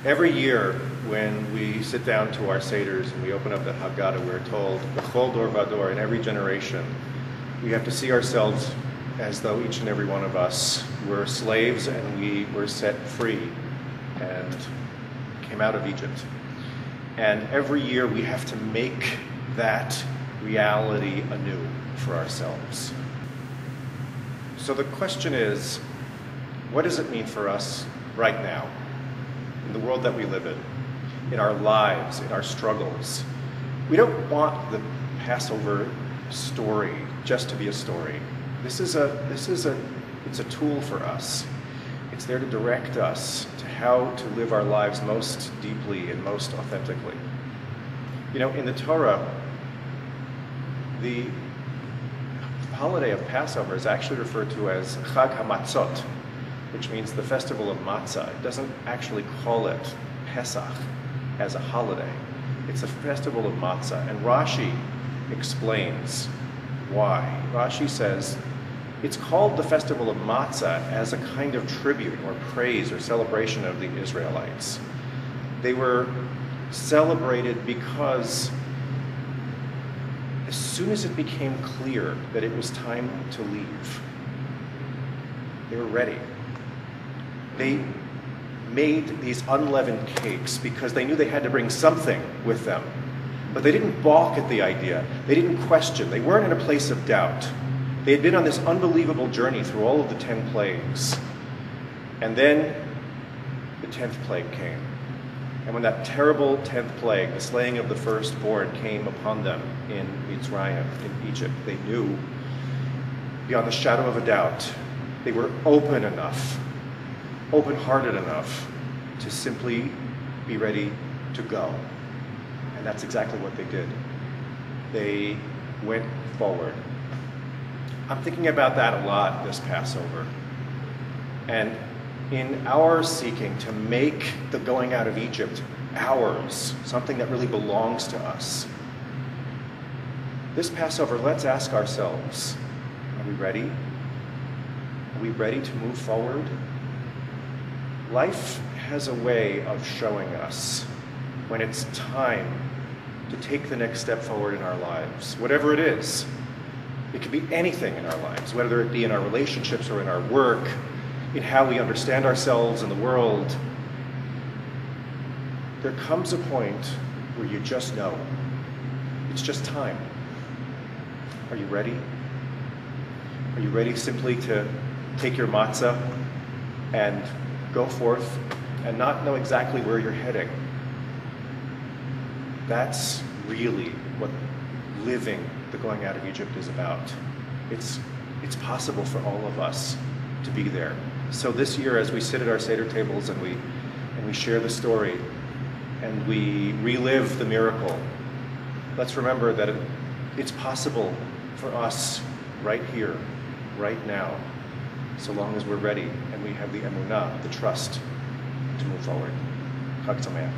Every year when we sit down to our Seders and we open up the Haggadah, we're told, B'chol dor vador, in every generation, we have to see ourselves as though each and every one of us were slaves and we were set free and came out of Egypt. And every year we have to make that reality anew for ourselves. So the question is, what does it mean for us right now, in the world that we live in our lives, in our struggles? We don't want the Passover story just to be a story. It's a tool for us. It's there to direct us to how to live our lives most deeply and most authentically. You know, in the Torah, the holiday of Passover is actually referred to as Chag Hamatzot, which means the festival of matzah. It doesn't actually call it Pesach as a holiday. It's a festival of matzah. And Rashi explains why. Rashi says it's called the festival of matzah as a kind of tribute or praise or celebration of the Israelites. They were celebrated because as soon as it became clear that it was time to leave, they were ready. They made these unleavened cakes because they knew they had to bring something with them. But they didn't balk at the idea. They didn't question. They weren't in a place of doubt. They had been on this unbelievable journey through all of the 10 plagues. And then the 10th plague came. And when that terrible 10th plague, the slaying of the firstborn, came upon them in Mitzrayim, in Egypt, they knew beyond the shadow of a doubt, they were open enough, open-hearted enough to simply be ready to go. And that's exactly what they did. They went forward. I'm thinking about that a lot this Passover. And in our seeking to make the going out of Egypt ours, something that really belongs to us, this Passover, let's ask ourselves, are we ready? Are we ready to move forward? Life has a way of showing us when it's time to take the next step forward in our lives, whatever it is. It could be anything in our lives, whether it be in our relationships or in our work, in how we understand ourselves and the world. There comes a point where you just know. It's just time. Are you ready? Are you ready simply to take your matzah and go forth and not know exactly where you're heading? That's really what living the going out of Egypt is about. It's possible for all of us to be there. So this year, as we sit at our Seder tables and we share the story and we relive the miracle, let's remember that it's possible for us right here, right now, so long as we're ready and we have the emunah, the trust to move forward. Chag Sameach.